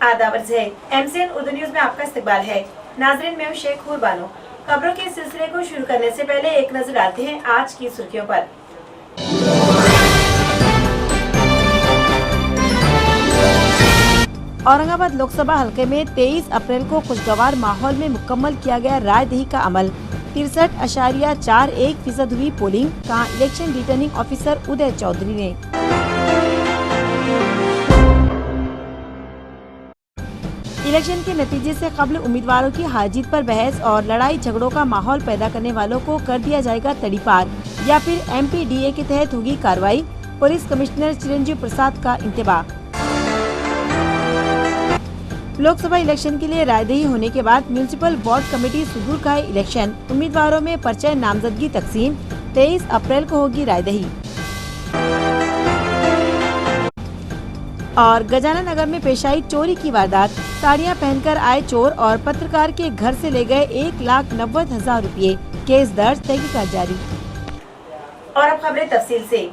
आदाब है। MCN Urdu news में आपका इस्तकबाल है। नाजरीन, मैं हूं शेख बानो। खबरों के सिलसिले को शुरू करने से पहले एक नजर डालते हैं आज की सुर्खियों पर। औरंगाबाद लोकसभा हलके में 23 अप्रैल को खुशगवार माहौल में मुकम्मल किया गया राय दही का अमल। 63.41% हुई पोलिंग का इलेक्शन रिटर्निंग ऑफिसर उदय चौधरी ने। इलेक्शन के नतीजे से कब्ल उम्मीदवारों की हार जीत पर बहस और लड़ाई झगड़ों का माहौल पैदा करने वालों को कर दिया जाएगा तड़ीपार या फिर MPDA के तहत होगी कार्रवाई। पुलिस कमिश्नर चिरंजीव प्रसाद का इंतबाह। लोकसभा इलेक्शन के लिए रायदही होने के बाद म्यूनिसिपल वार्ड कमेटी सुदूर का है इलेक्शन। उम्मीदवारों में पर्चे नामजदगी तकसीम। 23 अप्रैल को होगी रायदही। और गजानन नगर में पेश आई चोरी की वारदात। साड़ियां पहनकर आए चोर और पत्रकार के घर से ले गए 1,90,000 रुपये। केस दर्ज, तहकीकात जारी। और अब खबरें तफसील से।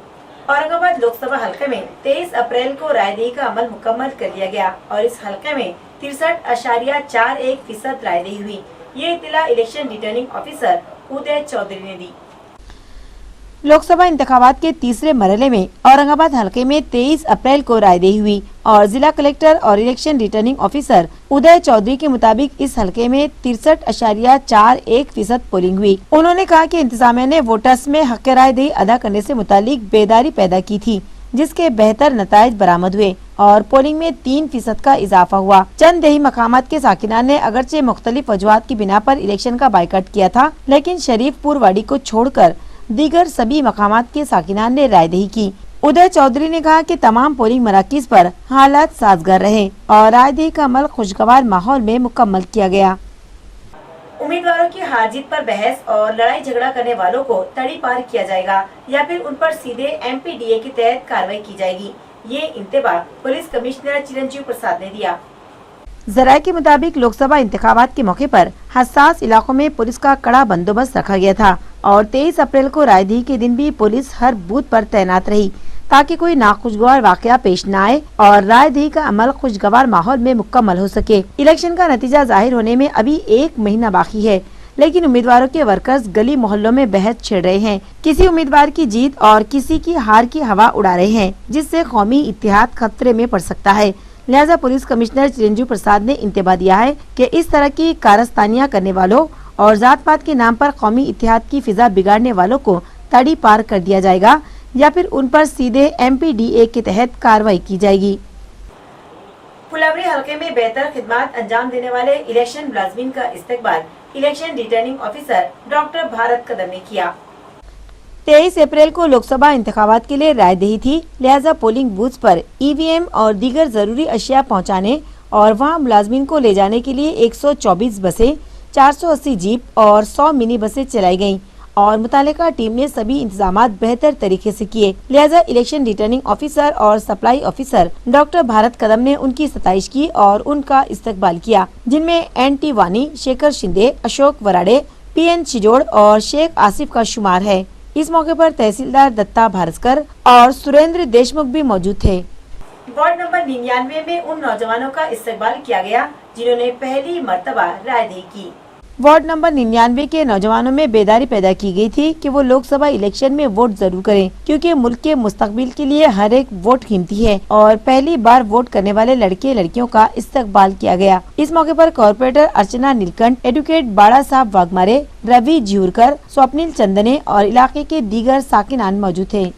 औरंगाबाद लोकसभा हलके में 23 अप्रैल को रायदही का अमल मुकम्मल कर लिया गया और इस हलके में 63.41% रायदही हुई। ये इत्तला इलेक्शन रिटर्निंग ऑफिसर उदय चौधरी ने दी। लोकसभा इंतखाबात के तीसरे मरहले में औरंगाबाद हलके में 23 अप्रैल को रायदही हुई और जिला कलेक्टर और इलेक्शन रिटर्निंग ऑफिसर उदय चौधरी के मुताबिक इस हलके में 63.41% पोलिंग हुई। उन्होंने कहा कि इंतजामिया ने वोटर्स में हक रायदही अदा करने से मुतालिक बेदारी पैदा की थी, जिसके बेहतर नताइज बरामद हुए और पोलिंग में 3% का इजाफा हुआ। चंद दही मकामात के साकिनान ने अगरचे मुख्तलिफ वजूहात की बिना पर इलेक्शन का बाइकाट किया था, लेकिन शरीफपुर वाड़ी को छोड़कर दीगर सभी मकामात के साकिनान ने रायदही की। उदय चौधरी ने कहा कि तमाम पोलिंग मराकिज पर हालात साजगार रहे और रायदही का अमल खुशगवार माहौल में मुकम्मल किया गया। उम्मीदवारों की हार जीत पर बहस और लड़ाई झगड़ा करने वालों को तड़ीपार किया जाएगा या फिर उन पर सीधे MPDA के तहत कार्रवाई की जाएगी। ये इंतबाह पुलिस कमिश्नर चिरंजीव प्रसाद ने दिया। जराये के मुताबिक लोकसभा इंतखाबात के मौके पर हसास इलाकों में पुलिस का कड़ा बंदोबस्त रखा गया था और 23 अप्रैल को रायदही के दिन भी पुलिस हर बूथ पर तैनात रही ताकि कोई नाखुशगवार वाकया पेश न आए और रायदही का अमल खुशगवार माहौल में मुकम्मल हो सके। इलेक्शन का नतीजा जाहिर होने में अभी 1 महीना बाकी है, लेकिन उम्मीदवारों के वर्कर्स गली मोहल्लों में बहस छेड़ रहे हैं। किसी उम्मीदवार की जीत और किसी की हार की हवा उड़ा रहे हैं, जिससे कौमी इत्तेहाद खतरे में पड़ सकता है। लिहाजा पुलिस कमिश्नर चिरंजीव प्रसाद ने इंतबाह दिया है कि इस तरह की कारस्तानियां करने वालों और जात पात के नाम पर कौमी इत्तेहाद की फिजा बिगाड़ने वालों को तड़ी पार कर दिया जाएगा या फिर उन पर सीधे MPDA के तहत कार्रवाई की जाएगी। फुलवरी हलके में बेहतर खिदमत अंजाम देने वाले इलेक्शन मुलाजमीन का इस्तकबाल election returning officer doctor Bharat Kadam ने किया। 23 अप्रैल को लोकसभा इंतखाबात के लिए रायदही थी, लिहाजा पोलिंग बूथ पर EVM और दीगर जरूरी अशिया पहुंचाने और वहां मुलाजमीन को ले जाने के लिए 124 बसें, 480 जीप और 100 मिनी बसें चलाई गयीं और मुतालिका टीम ने सभी इंतजामात बेहतर तरीके से किए। लिहाजा इलेक्शन रिटर्निंग ऑफिसर और supply officer doctor Bharat Kadam ने उनकी सताइश की और उनका इस्तकबाल किया, जिनमें NT वानी, शेखर शिंदे, अशोक वराडे, PN छिजोड़ और शेख आसिफ का शुमार है। इस मौके पर तहसीलदार दत्ता भारस्कर और सुरेंद्र देशमुख भी मौजूद थे। वार्ड नंबर 99 में उन नौजवानों का इस्तकबाल किया गया जिन्होंने पहली मर्तबा रायदही की। वार्ड नंबर 99 के नौजवानों में बेदारी पैदा की गई थी कि वो लोकसभा इलेक्शन में वोट जरूर करें, क्योंकि मुल्क के मुस्तकबिल के लिए हर एक वोट कीमती है और पहली बार वोट करने वाले लड़के लड़कियों का इस्तकबाल किया गया। इस मौके पर कॉर्पोरेटर अर्चना नीलकंठ, एडवोकेट बाड़ा साहब वाघमारे, रवि झियूरकर, स्वप्निल चंदने और इलाके के दीगर साकिनान मौजूद थे।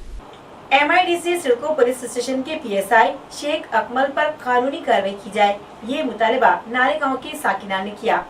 MIDC सिडको पुलिस स्टेशन के PSI शेख अकमल पर कानूनी कार्रवाई की जाए, ये मुतालिबा नारे गाँव के साकिनान ने किया।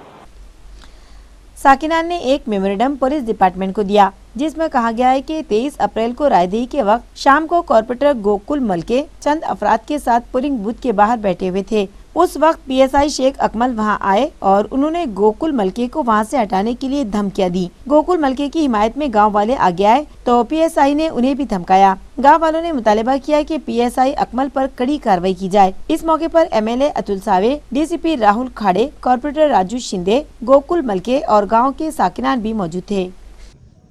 साकिनान ने एक मेमोरेंडम पुलिस डिपार्टमेंट को दिया, जिसमें कहा गया है कि 23 अप्रैल को रायदही के वक्त शाम को कॉर्पोरेटर गोकुल मलके चंद अफराद के साथ पोलिंग बूथ के बाहर बैठे हुए थे। उस वक्त PSI शेख अकमल वहां आए और उन्होंने गोकुल मलके को वहां से हटाने के लिए धमकियां दी। गोकुल मलके की हिमायत में गांव वाले आगे आए तो PSI ने उन्हें भी धमकाया। गांव वालों ने मुतालिबा किया कि PSI अकमल पर कड़ी कार्रवाई की जाए। इस मौके पर MLA Atul Save, DCP Rahul Khade, corporator Raju Shinde, Gokul Malke और गाँव के साकिनान भी मौजूद थे।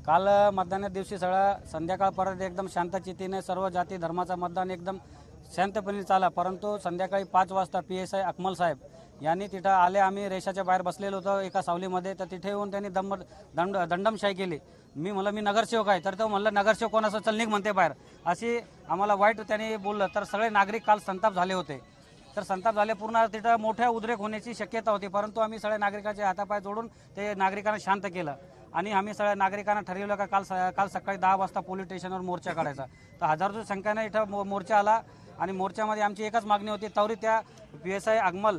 काल मतदान दिवशी सगळं संध्याकाळपर्यंत एकदम शांतचितीने सर्व जाती धर्माचं मतदान एकदम शांतपणे चाला, परंतु संध्याकाळी 5 वाजता PSI अकमल साहेब यांनी तिथं आले. आम्ही रेषाच्या बाहेर बसलेलो होतो एका सावलीमध्ये, तर तिथे येऊन त्यांनी दंडमशाही केली. मी नगरसेवक आहे, तर तो म्हणलं नगरसेवक कोणाचं चल निघ म्हणते बाहेर, अशी आम्हाला वाईट त्यांनी बोललं. तर सगळे नागरिक काल संताप झाले होते. तर संताप झाले, पूर्ण तिथं मोठ्या उद्रेक होण्याची शक्यता होती, परंतु आम्ही सगळ्या नागरिकांचे हातापाय जोडून ते नागरिकांना शांत केलं. आणि आम्ही सगळ्या नागरिकांना ठरवलं का काल सकाळी 10 वाजता पोलीस स्टेशनवर मोर्चा काढायचा. तर हजारोच्या संख्येने इथं मोर्चा आला आणि मोर्चामध्ये आमची एकच मागणी होती, त्वरित त्या PSI अकमल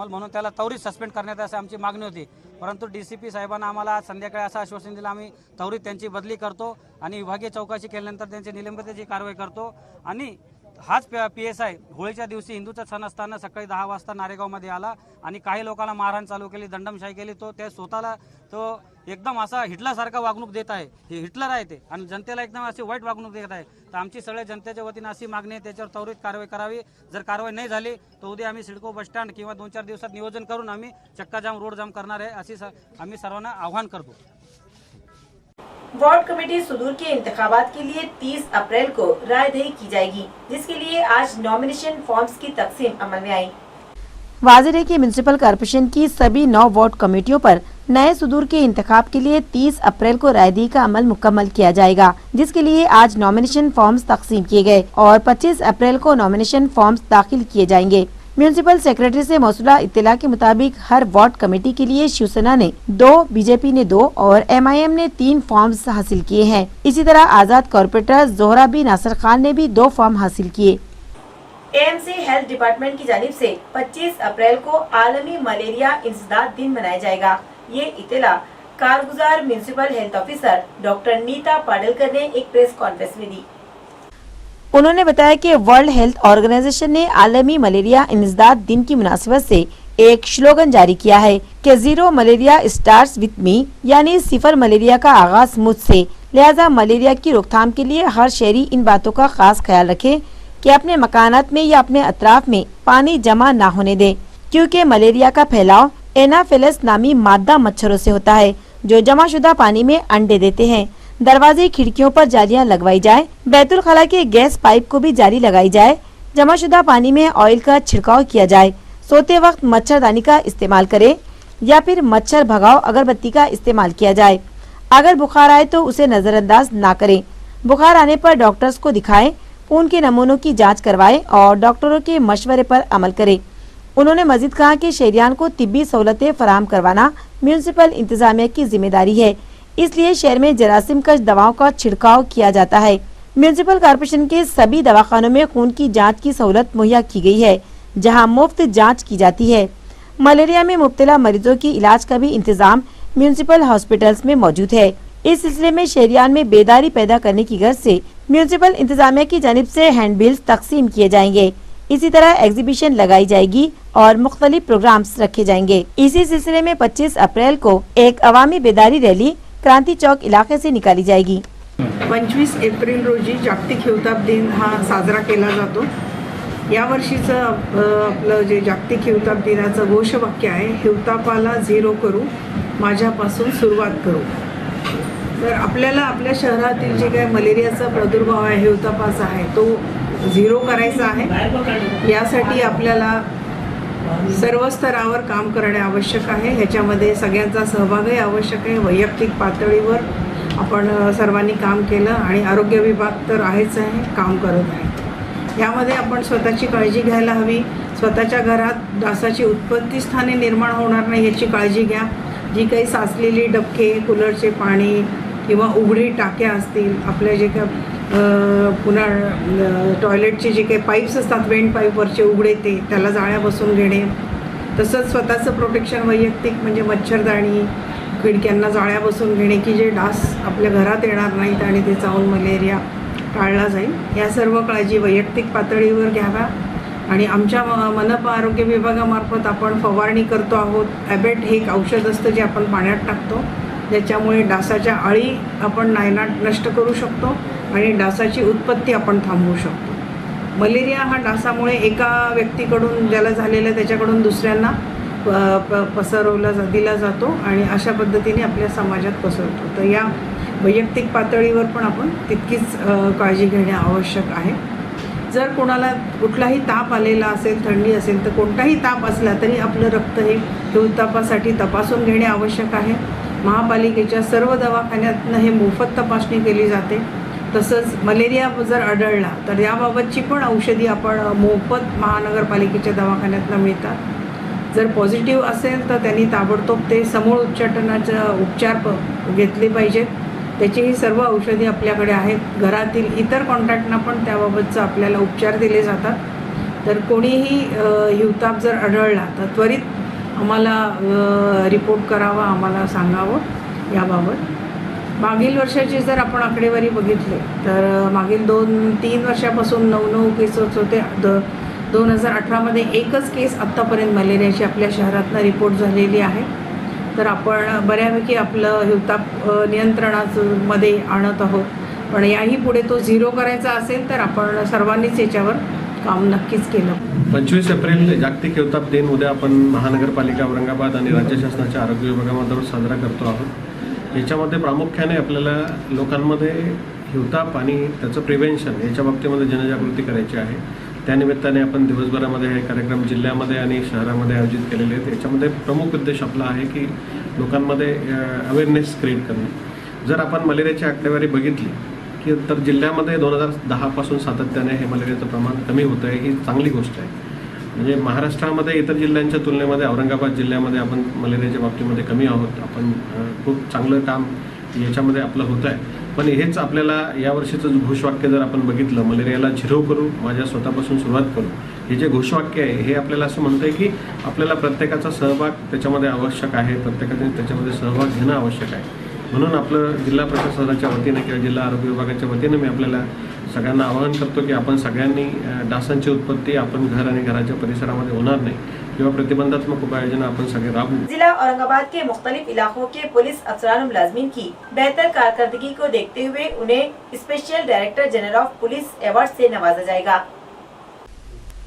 म्हणून त्याला त्वरित सस्पेंड करण्यात अशी आमची मागणी होती. परंतु DCP साहेबांना आम्हाला आज संध्याकाळी असं आश्वासन दिलं, आम्ही त्वरित त्यांची बदली करतो आणि विभागीय चौकशी केल्यानंतर त्यांची निलंबनाची कारवाई करतो. आणि हाच PSI होळीच्या दिवशी हिंदूचा सण असताना सकाळी 10 वाजता नारेगावमध्ये आला आणि काही लोकांना मारहाण चालू केली, दंडमशाही केली. त्या स्वतःला तो एकदम असा हिटलरसारखा वागणूक देत आहे. हे हिटलर आहे ते, आणि जनतेला एकदम अशी वाईट वागणूक देत आहे. तर आमची सगळ्या जनतेच्या वतीनं अशी मागणी आहे, त्याच्यावर त्वरित कारवाई करावी. जर कारवाई नाही झाली तर उद्या आम्ही सिडको बसस्टँड किंवा 2-4 दिवसात नियोजन करून आम्ही चक्काजाम रोड जाम करणार आहे, अशी आम्ही सर्वांना आव्हान करतो. वार्ड कमेटी सुदूर के इंतखाबात के लिए 30 अप्रैल को रायदही की जाएगी, जिसके लिए आज नॉमिनेशन फॉर्म्स की तकसीम अमल में आई। वाजिर है कि म्युनिसिपल कॉर्पोरेशन की सभी 9 वार्ड कमेटियों पर नए सुदूर के इंतखाब के लिए 30 अप्रैल को रायदही का अमल मुकम्मल किया जाएगा, जिसके लिए आज नॉमिनेशन फॉर्म्स तकसीम किए गए और 25 अप्रैल को नॉमिनेशन फॉर्म्स दाखिल किए जाएंगे। म्यूनिसिपल सेक्रेटरी से मौसूला इत्तला के मुताबिक हर वार्ड कमेटी के लिए शिवसेना ने 2, बीजेपी ने 2 और MIM ने 3 फॉर्म्स हासिल किए हैं। इसी तरह आजाद कॉर्पोरेटर जोहरा बी नासिर खान ने भी 2 फॉर्म हासिल किए। AMC हेल्थ डिपार्टमेंट की जानिब से 25 अप्रैल को आलमी मलेरिया इंसदाद दिन मनाया जाएगा। ये इत्तला कारगुजार municipal health officer doctor Neeta Padalkar ने एक प्रेस कॉन्फ्रेंस में दी। उन्होंने बताया कि वर्ल्ड हेल्थ ऑर्गेनाइजेशन ने आलमी मलेरिया इंसदाद दिन की मुनासिबत से एक स्लोगन जारी किया है कि 0 मलेरिया स्टार्ट्स विथ मी, यानी 0 मलेरिया का आगाज मुझसे। लिहाजा मलेरिया की रोकथाम के लिए हर शहरी इन बातों का खास ख्याल रखे कि अपने मकानात में या अपने अतराफ में पानी जमा ना होने दे, क्योंकि मलेरिया का फैलाव एनाफिलस नामी मादा मच्छरों से होता है, जो जमाशुदा पानी में अंडे देते हैं। दरवाजे खिड़कियों पर जालियां लगवाई जाए, बैतुल खला के गैस पाइप को भी जाली लगाई जाए, जमाशुदा पानी में ऑयल का छिड़काव किया जाए, सोते वक्त मच्छरदानी का इस्तेमाल करें या फिर मच्छर भगाओ अगरबत्ती का इस्तेमाल किया जाए। अगर बुखार आए तो उसे नजरअंदाज ना करें। बुखार आने पर डॉक्टर्स को दिखाएं, खून के नमूनों की जांच करवाएं और डॉक्टरों के मशवरे पर अमल करें। उन्होंने मजीद कहा कि शहरियान को तिब्बी सहूलतें फराहम करवाना म्यूनिसिपल इंतजामिया की जिम्मेदारी है, इसलिए शहर में जरासीम कश दवाओं का छिड़काव किया जाता है। म्यूनिसिपल कॉर्पोरेशन के सभी दवाखानों में खून की जांच की सहूलत मुहैया की गई है, जहां मुफ्त जांच की जाती है। मलेरिया में मुब्तला मरीजों की इलाज का भी इंतजाम म्यूनिसिपल हॉस्पिटल्स में मौजूद है। इस सिलसिले में शहरियान में बेदारी पैदा करने की गर्ज से म्यूनिसिपल इंतजामिया की जानिब से हैंडबिल्स तकसीम किए जाएंगे। इसी तरह एग्जीबिशन लगाई जाएगी और मुख्तलिफ प्रोग्राम्स रखे जाएंगे। इसी सिलसिले में 25 अप्रैल को एक अवामी बेदारी रैली क्रांती चौक इलाके से निकाली जाएगी। 25 एप्रिल रोजी जागतिक हिवताप दिन हा साजरा केला जातो। या वर्षीचं आपलं जे जागतिक हिवताप दिनाचं घोषवाक्य आहे, हिवतापाला 0 करू, माझ्यापासून सुरुवात करू। तर आपल्याला आपल्या शहरातील जे काही मलेरियाचा प्रादुर्भाव आहे, हिवतापाचा आहे, तो 0 करायचा आहे। यासाठी आपल्याला सर्व स्तरावर काम करणे आवश्यक आहे। ह्याच्यामध्ये सगळ्यांचा सहभागही आवश्यक आहे। वैयक्तिक पातळीवर आपण सर्वांनी काम केलं आणि आरोग्य विभाग तर आहेच आहे, काम करत आहे। यामध्ये आपण स्वतःची काळजी घ्यायला हवी। स्वतःच्या घरात डासाची उत्पत्ती स्थाने निर्माण होणार नाही याची काळजी घ्या। जी काही साचलेली डबके, कूलरचे पाणी किंवा उघडी टाक्या असतील, आपल्या जे काही पुन्हा टॉयलेटचे जे काही पाईप्स असतात, वेंट पाईपवरचे उघडे, त्याला जाळ्या बसून घेणे। तसंच स्वतःचं प्रोटेक्शन वैयक्तिक म्हणजे मच्छरदाणी, खिडक्यांना जाळ्या बसून घेणे की जे डास आपल्या घरात येणार नाहीत आणि ते चावून मलेरिया टाळला जाईल। या सर्व काळजी वैयक्तिक पातळीवर घ्याव्या। आणि आमच्या मनपा आरोग्य विभागामार्फत आपण फवारणी करतो आहोत। ॲबेट हे एक औषध असतं जे आपण पाण्यात टाकतो, ज्याच्यामुळे डासाच्या अळी आपण नायनाट नष्ट करू शकतो आणि डासाची उत्पत्ती आपण थांबवू शकतो। मलेरिया हा डासामुळे एका व्यक्तीकडून ज्याला झालेला त्याच्याकडून दुसऱ्यांना दिला जातो आणि अशा पद्धतीने आपल्या समाजात पसरतो। तर या वैयक्तिक पातळीवर पण आपण तितकीच काळजी घेणे आवश्यक आहे। जर कोणाला कुठलाही ताप आलेला असेल, थंडी असेल, तर कोणताही ताप असला तरी आपलं रक्त हे हिवतापासाठी तपासून घेणे आवश्यक आहे. महापालिकेच्या सर्व दवाखान्यातनं हे मोफत तपासणी केली जाते. तसंच मलेरिया जर आढळला तर याबाबतची पण औषधी आपण मोफत महानगरपालिकेच्या दवाखान्यातनं मिळतात. जर पॉझिटिव्ह असेल तर त्यांनी ताबडतोब ते समूळ उच्चाटनाचं उपचार घेतले पाहिजेत. त्याचीही सर्व औषधी आपल्याकडे आहेत. घरातील इतर कॉन्टॅक्टना पण त्याबाबतचं आपल्याला उपचार दिले जातात. तर कोणीही हिवताप जर आढळला तर त्वरित आम्हाला रिपोर्ट करावा, आम्हाला सांगावं याबाबत. मागील वर्षाची जर आपण आकडेवारी बघितली तर मागील 2-3 वर्षापासून 9 केसेस होते. 2018मध्ये एकच केस आत्तापर्यंत मलेरियाची आपल्या शहरातनं रिपोर्ट झालेली आहे. तर आपण बऱ्यापैकी आपलं हिवताप नियंत्रणामध्ये आणत आहोत. पण याही पुढे तो 0 करायचा असेल तर आपण सर्वांनीच याच्यावर काम नक्कीच केलं. 25 एप्रिल जागतिक हिवताप दिन उद्या आपण महानगरपालिका औरंगाबाद आणि राज्य शासनाच्या आरोग्य विभागामार्फत साजरा करतो आहोत. याच्यामध्ये प्रामुख्याने आपल्याला लोकांमध्ये हिवताप आणि त्याचं प्रिव्हेन्शन याच्या बाबतीमध्ये जनजागृती करायची आहे. त्यानिमित्ताने आपण दिवसभरामध्ये हे कार्यक्रम जिल्ह्यामध्ये आणि शहरामध्ये आयोजित केलेले आहेत. याच्यामध्ये प्रमुख उद्देश आपला आहे की लोकांमध्ये अवेअरनेस क्रिएट करणे. जर आपण मलेरियाची आकडेवारी बघितली की तर जिल्ह्यामध्ये 2010पासून सातत्याने हे मलेरियाचं प्रमाण कमी होतं आहे. ही चांगली गोष्ट आहे. म्हणजे महाराष्ट्रामध्ये इतर जिल्ह्यांच्या तुलनेमध्ये औरंगाबाद जिल्ह्यामध्ये आपण मलेरियाच्या बाबतीमध्ये कमी आहोत. आपण खूप चांगलं काम याच्यामध्ये आपलं होतं आहे. पण हेच आपल्याला यावर्षीचं घोषवाक्य जर आपण बघितलं, मलेरियाला 0 करू, माझ्या स्वतःपासून सुरुवात करू, हे जे घोषवाक्य आहे हे आपल्याला असं म्हणतं आहे की आपल्याला प्रत्येकाचा सहभाग त्याच्यामध्ये आवश्यक आहे. प्रत्येकाने त्याच्यामध्ये सहभाग घेणं आवश्यक आहे. म्हणून आपलं जिल्हा प्रशासनाच्या वतीने किंवा जिल्हा आरोग्य विभागाच्या वतीने मी आपल्याला सगळ्यांना आवाहन करतो की आपण सगळ्यांनी डासांची उत्पत्ती आपण घर आणि घराच्या परिसरामध्ये होणार नाही किंवा प्रतिबंधात्मक उपाययोजना अपन सगे राबू. जिला औरंगाबाद के मुख्तलिफ इलाकों के पुलिस अफसरान मुलाजमीन की बेहतर कारकर्दगी को देखते हुए उन्हें special director general of police award से नवाजा जाएगा.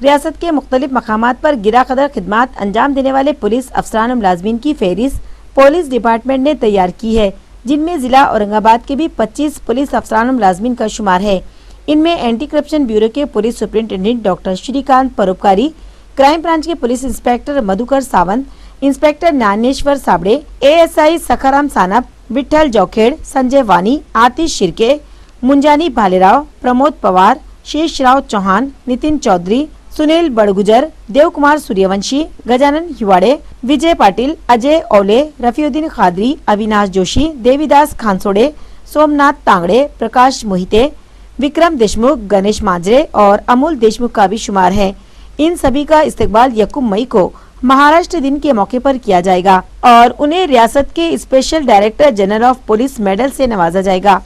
रियासत के मुख्तलिफ मकामात पर गिरा कदर खिदमात अंजाम देने वाले पुलिस अफसरान मुलाजमीन की फहरिस्त पुलिस डिपार्टमेंट ने तैयार की है, जिनमें जिला औरंगाबाद के भी 25 पुलिस अफसरान मुलाजमीन का शुमार है. इनमें एंटी करप्शन ब्यूरो के police superintendent doctor Shrikant Paropkari, crime branch के police inspector Madhukar Sawant, inspector Dnyaneshwar Sabde, ASI Sakharam Sanap, Vitthal Jaukhed, Sanjay Wani, Atish Shirke, मुंजानी Bhalerao, Pramod Pawar, Sheshrao Chauhan, Nitin Chaudhari, Sunil Badgujar, Devkumar Suryavanshi, Gajanan हिवाड़े, विजय पाटिल, अजय ओले, रफीउद्दीन खादरी, अविनाश जोशी, देवीदास खानसोड़े, सोमनाथ तांगड़े, प्रकाश मोहिते, विक्रम देशमुख, गणेश मांजरे और अमूल देशमुख का भी शुमार है. इन सभी का इस्तकबाल 1 मई को महाराष्ट्र दिन के मौके पर किया जाएगा और उन्हें रियासत के special director general of police medal से नवाजा जाएगा.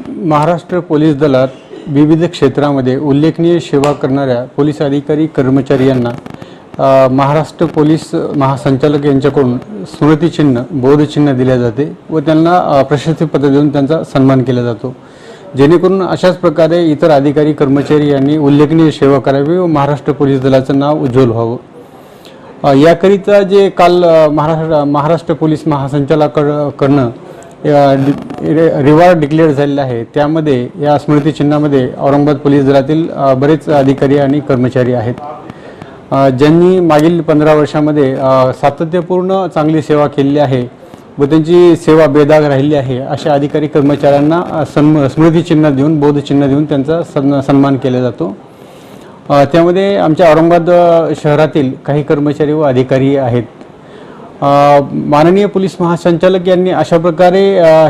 महाराष्ट्र पोलीस दलात विविध क्षेत्रामध्ये उल्लेखनीय सेवा करणाऱ्या पोलीस अधिकारी कर्मचारी यांना महाराष्ट्र पोलीस महासंचालक यांच्याकडून स्मृतिचिन्ह बोधचिन्ह दिले जाते व त्यांना प्रशस्तीपत्र देऊन त्यांचा सन्मान केला जातो, जेणेकरून अशाच प्रकारे इतर अधिकारी कर्मचारी यांनी उल्लेखनीय सेवा करावी व महाराष्ट्र पोलीस दलाचं नाव उज्ज्वल व्हावं. याकरिता जे काल महाराष्ट्र पोलीस महासंचालकाकडनं रिवॉर्ड डिक्लेअर झालेला आहे, त्यामध्ये या स्मृतिचिन्हामध्ये औरंगाबाद पोलीस दलातील बरेच अधिकारी आणि कर्मचारी आहेत, ज्यांनी मागील 15 वर्षामध्ये सातत्यपूर्ण चांगली सेवा केलेली आहे व त्यांची सेवा बेदाग राहिली आहे. अशा अधिकारी कर्मचाऱ्यांना स्मृतिचिन्ह देऊन बोधचिन्ह देऊन त्यांचा सन्मान केला जातो. त्यामध्ये आमच्या औरंगाबाद शहरातील काही कर्मचारी व अधिकारी आहेत. माननीय पोलीस महासंचालक यांनी अशा प्रकारे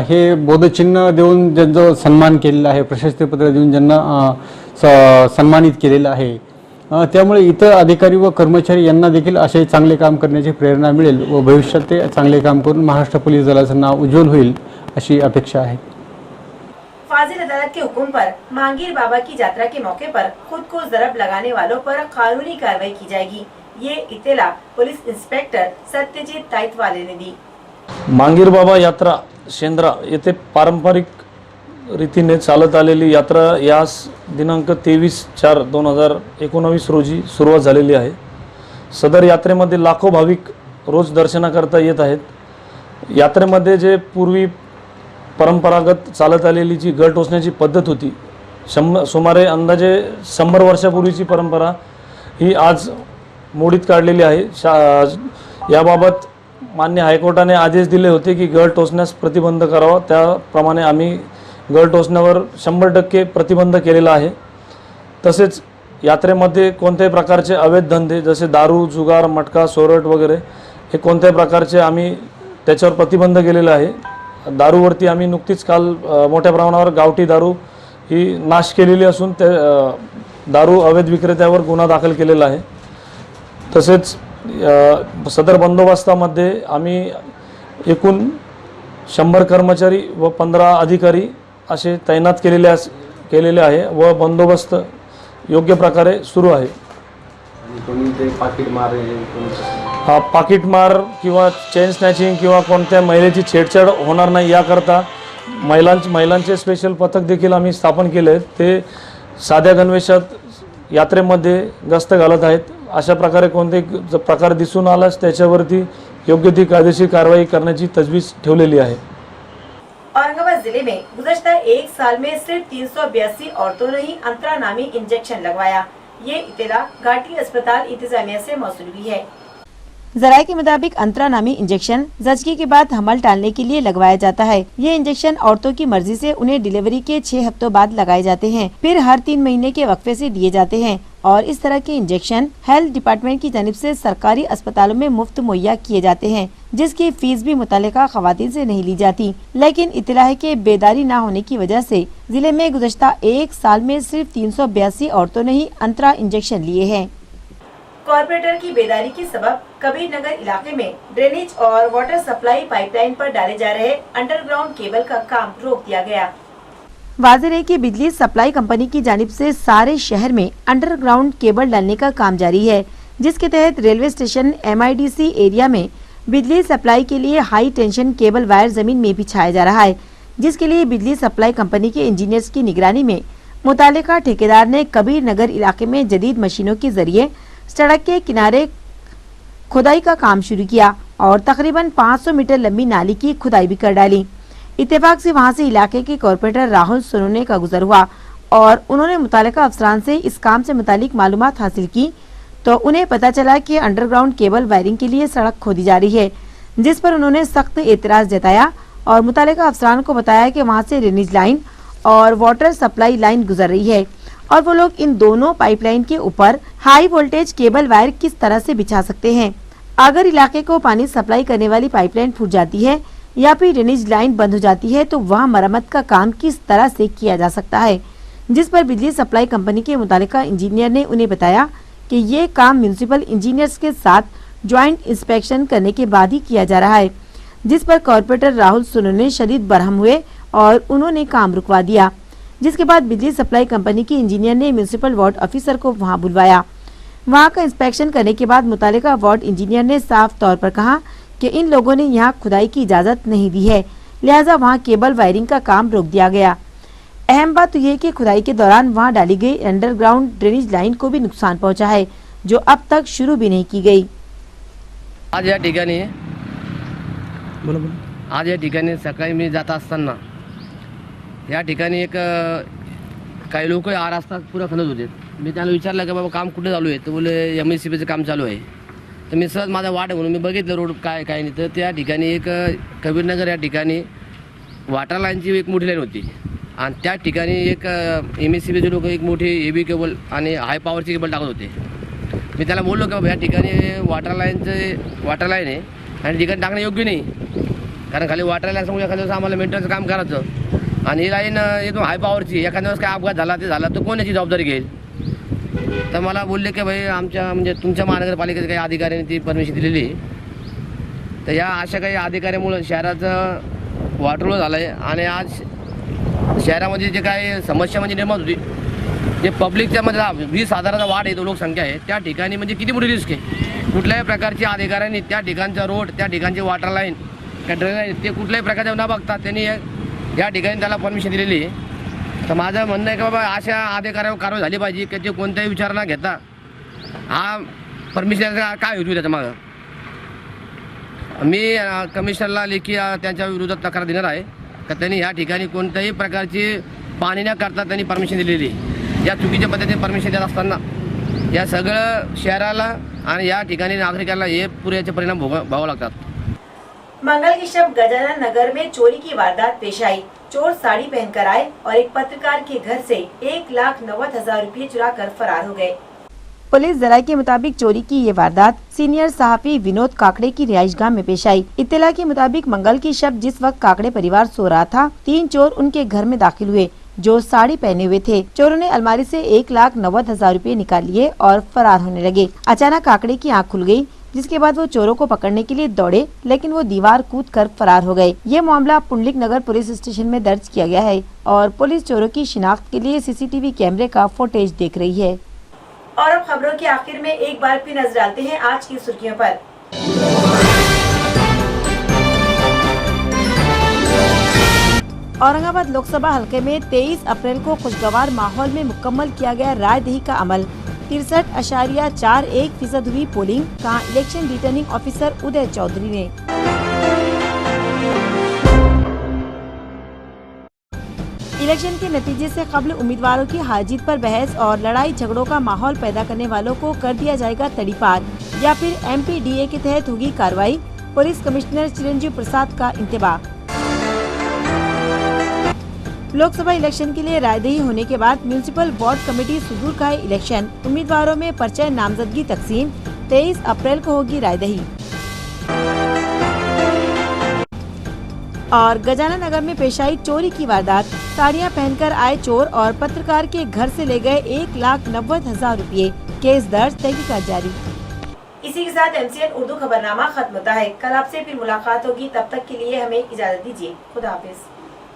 हे बोधचिन्ह देऊन ज्यांचा सन्मान केलेला आहे, प्रशस्तीपत्र देऊन ज्यांना सन्मानित केलेलं आहे, त्यामुळे इतर अधिकारी व कर्मचारी यांना देखील असे चांगले काम करण्याची प्रेरणा मिळेल व भविष्यात ते चांगले काम करून महाराष्ट्र पोलीस दलाचं नाव उज्ज्वल होईल अशी अपेक्षा आहे. फाजिल अदालत के हुक्म पर मांगीर बाबा की यात्रा के मौके पर खुद को जरब लगाने वालों पर कानूनी कार्रवाई की जाएगी. ये इत्तला पुलिस इंस्पेक्टर सत्यजीत ताइतवाले ने दी. मांगीर बाबा यात्रा शेंद्रा येथे पारंपरिक रीतीने चालत आलेली यात्रा यास दिनांक 23/4/2019 रोजी सुरुवात झालेली आहे. सदर यात्रेमध्ये लाखो भाविक रोज दर्शनाकरता येत आहेत. यात्रेमध्ये जे पूर्वी परंपरागत चालत आलेली जी गळ टोचण्याची पद्धत होती, सुमारे अंदाजे 100 वर्षापूर्वीची परंपरा ही आज मोडीत काढलेली आहे। याबाबत मान्य हायकोर्टाने आदेश दिले होते की गळ टोचण्यास प्रतिबंध करावा, त्याप्रमाणे आम्ही गळ टोचण्यावर 100% प्रतिबंध केलेला आहे। तसेच यात्रेमध्ये कोणत्याही प्रकारचे अवैध धंदे जसे दारू, जुगार, मटका, सोरट वगैरे हे कोणत्याही प्रकारचे आम्ही त्याच्यावर प्रतिबंध केलेला आहे। दारूवरती आम्ही नुकतीच काल मोठ्या प्रमाणावर गावठी दारू ही नाश केलेली असून ते दारू अवैध विक्रेत्यावर गुन्हा दाखल केलेला आहे। तसेच सदर बंदोबस्तामध्ये आम्ही एकूण 100 कर्मचारी व 15 अधिकारी असे तैनात केलेले आहे व बंदोबस्त योग्य प्रकारे सुरू आहे। पाकिटमार किंवा चेन स्नॅचिंग किंवा कोणत्या महिलेची छेडछाड होणार नाही याकरता महिलांचे स्पेशल पथक देखील आम्ही स्थापन केले आहेत। ते साध्या गणवेशात यात्रेमध्ये गस्त घालत आहेत। अशा प्रकारे कोणते प्रकार दिसून आलाच त्याच्यावरती योग्य ती कायदेशीर कारवाई करण्याची तजवीज ठेवलेली आहे। औरंगाबाद जिले में गुज़श्ता एक साल में सिर्फ 382 औरतों ने ही अंतरा नामी इंजेक्शन लगवाया। ये इत्तला घाटी अस्पताल इंतजामिया से मौसूल हुई है। जराये के मुताबिक अंतरा नामी इंजेक्शन जचगी के बाद हमल टालने के लिए लगवाया जाता है। ये इंजेक्शन औरतों की मर्जी से उन्हें डिलीवरी के 6 हफ्तों बाद लगाए जाते हैं, फिर हर 3 महीने के वक्फे से दिए जाते हैं और इस तरह के इंजेक्शन हेल्थ डिपार्टमेंट की जानिब से सरकारी अस्पतालों में मुफ्त मुहैया किए जाते हैं, जिसकी फीस भी मुतल्लिका खवातीन से नहीं ली जाती। लेकिन इत्तला है कि बेदारी न होने की वजह से जिले में गुज़श्ता एक साल में सिर्फ 382 औरतों ने ही अंतरा इंजेक्शन लिए हैं। कॉर्पोरेटर की बेदारी के सबब कबीर नगर इलाके में ड्रेनेज और वाटर सप्लाई पाइपलाइन पर डाले जा रहे अंडरग्राउंड केबल का काम रोक दिया गया। वाज़ेह है कि बिजली सप्लाई कंपनी की जानिब से सारे शहर में अंडरग्राउंड केबल डालने का काम जारी है, जिसके तहत रेलवे स्टेशन MIDC एरिया में बिजली सप्लाई के लिए हाई टेंशन केबल वायर जमीन में बिछाया जा रहा है, जिसके लिए बिजली सप्लाई कंपनी के इंजीनियर्स की निगरानी में मुतालिका ठेकेदार ने कबीर नगर इलाके में जदीद मशीनों के जरिए सड़क के किनारे खुदाई का काम शुरू किया और तकरीबन 500 मीटर लंबी नाली की खुदाई भी कर डाली। इत्तेफाक से वहां से इलाके के कॉर्पोरेटर राहुल सोनोने का गुजर हुआ और उन्होंने मुतालिका अफसरान से इस काम से मुतालिक मालूमात हासिल की तो उन्हें पता चला कि अंडरग्राउंड केबल वायरिंग के लिए सड़क खोदी जा रही है, जिस पर उन्होंने सख्त एतराज जताया और मुतालिका अफसरान को बताया कि वहां से ड्रेनेज लाइन और वाटर सप्लाई लाइन गुजर रही है और वो लोग इन दोनों पाइपलाइन के ऊपर हाई वोल्टेज केबल वायर किस तरह से बिछा सकते हैं। अगर इलाके को पानी सप्लाई करने वाली पाइपलाइन फूट जाती है या फिर ड्रेनेज लाइन बंद हो जाती है तो वहाँ मरम्मत का काम किस तरह से किया जा सकता है, जिस पर बिजली सप्लाई कंपनी के मुतालिका इंजीनियर ने उन्हें बताया कि ये काम म्यूनिसिपल इंजीनियर्स के साथ ज्वाइंट इंस्पेक्शन करने के बाद ही किया जा रहा है, जिस पर कॉर्पोरेटर राहुल सोनोने शदीद बरहम हुए और उन्होंने काम रुकवा दिया। जिसके बाद बिजली सप्लाई कंपनी के इंजीनियर ने म्यूनिसिपल वार्ड ऑफिसर को वहां बुलवाया। वहां का इंस्पेक्शन करने के बाद मुतालिका वार्ड इंजीनियर ने साफ तौर पर कहा कि इन लोगों ने यहां खुदाई की इजाजत नहीं दी है, लिहाजा वहां केबल वायरिंग का काम रोक दिया गया। अहम बात तो ये कि खुदाई के दौरान वहां डाली गई अंडरग्राउंड ड्रेनेज लाइन को भी नुकसान पहुंचा है, जो अब तक शुरू भी नहीं की गई। आज या ठिकाणी सकाळी मी जात असताना या ठिकाणी एक काही लोक आ रस्ता पुरा खणत होते। मी त्यांना विचारलं की बाबा काम कुठे चालू आहे, तर बोले MSCBचं काम चालू आहे। तर मी सहज माझा वाट म्हणून मी बघितलं रोड काय काय नाही, तर त्या ठिकाणी एक कबीरनगर या ठिकाणी वॉटर लाईनची एक मोठी लाईन होती आणि त्या ठिकाणी एक MSCBचे लोक एक मोठी AB केबल आणि हाय पॉवरची केबल टाकत होते। मी त्याला बोललो की बाबा या ठिकाणी वॉटर लाईन आहे आणि ठिकाणी टाकणं योग्य नाही, कारण खाली वॉटर लाईन समोर एखाद्या दिवस आम्हाला मेंटेनन्सचं काम करायचं आणि ही लाईन एकदम हाय पॉवरची, एखाद्या दिवस काय अपघात झाला ते झाला तर कोण याची जबाबदारी घेईल। तर मला बोलले की भाई आमच्या म्हणजे तुमच्या महानगरपालिकेच्या काही अधिकाऱ्यांनी ती परमिशन दिलेली, तर या अशा काही अधिकाऱ्यामुळं शहराचं वाटोळं झालं आहे आणि आज शहरामध्ये जे काही समस्या म्हणजे निर्माण होती, जे पब्लिकच्या मध्ये 20,000चा वाढ आहे, तो लोकसंख्या आहे, त्या ठिकाणी म्हणजे किती मोठी रिस्क आहे। कुठल्याही प्रकारची अधिकाऱ्यांनी त्या ठिकाणचा रोड, त्या ठिकाणची वॉटर लाईन, त्या ड्रेनेज ते कुठल्याही प्रकारच्या न बघता त्यांनी या ठिकाणी त्याला परमिशन दिलेली आहे। तर माझं म्हणणं आहे की बाबा अशा अधिकाऱ्यावर कारवाई झाली पाहिजे की ते कोणत्याही विचार न घेता हा परमिशन काय होतो त्याच्या मागं। मी कमिशनरला लेखी त्यांच्या विरोधात तक्रार देणार आहे की त्यांनी या ठिकाणी कोणत्याही प्रकारची पाणी न करता त्यांनी परमिशन दिलेली. या चुकीच्या पद्धतीने परमिशन देत असताना या सगळं शहराला आणि या ठिकाणी नागरिकांना हे पुरेचे परिणाम भोगावे लागतात. मंगल की शब गजानन नगर में चोरी की वारदात पेश आई. चोर साड़ी पहनकर आए और एक पत्रकार के घर से 1,90,000 रुपये चुरा कर फरार हो गए. पुलिस जराये के मुताबिक चोरी की ये वारदात सीनियर सहाफी विनोद काकड़े की रिहाइशगाह में पेश आई. इत्तला के मुताबिक मंगल की शब जिस वक्त काकड़े परिवार सो रहा था, 3 चोर उनके घर में दाखिल हुए जो साड़ी पहने हुए थे. चोरों ने अलमारी से 1,90,000 रुपये निकाल लिए और फरार होने लगे. अचानक काकड़े की आंख खुल गई, जिसके बाद वो चोरों को पकड़ने के लिए दौड़े, लेकिन वो दीवार कूदकर फरार हो गए. ये मामला पुंडलिक नगर पुलिस स्टेशन में दर्ज किया गया है और पुलिस चोरों की शिनाख्त के लिए सीसीटीवी कैमरे का फुटेज देख रही है. और अब खबरों के आखिर में एक बार फिर नजर डालते हैं आज की सुर्खियों पर. औरंगाबाद लोकसभा हलके में 23 अप्रैल को खुशगवार माहौल में मुकम्मल किया गया रायदही का अमल. 63.41% हुई पोलिंग, कहा इलेक्शन रिटर्निंग ऑफिसर उदय चौधरी ने. इलेक्शन के नतीजे से कब्ल उम्मीदवारों की हार जीत पर बहस और लड़ाई झगड़ों का माहौल पैदा करने वालों को कर दिया जाएगा तड़ीपार या फिर MPDA के तहत होगी कार्रवाई. पुलिस कमिश्नर चिरंजीव प्रसाद का इंतबाह. लोकसभा इलेक्शन के लिए रायदही होने के बाद म्यूनिसिपल वार्ड कमेटी सुदूर का है इलेक्शन. उम्मीदवारों में पर्चे नामजदगी तकसीम. 23 अप्रैल को होगी रायदही. और गजानन नगर में पेश आई चोरी की वारदात. साड़ियां पहनकर आए चोर और पत्रकार के घर से ले गए 1,90,000 रुपये. केस दर्ज, तहकीकात जारी. इसी के साथ MCN उर्दू खबरनामा खत्म होता है. कल आपसे फिर मुलाकात होगी. तब तक के लिए हमें इजाजत दीजिए. खुदा हाफिज.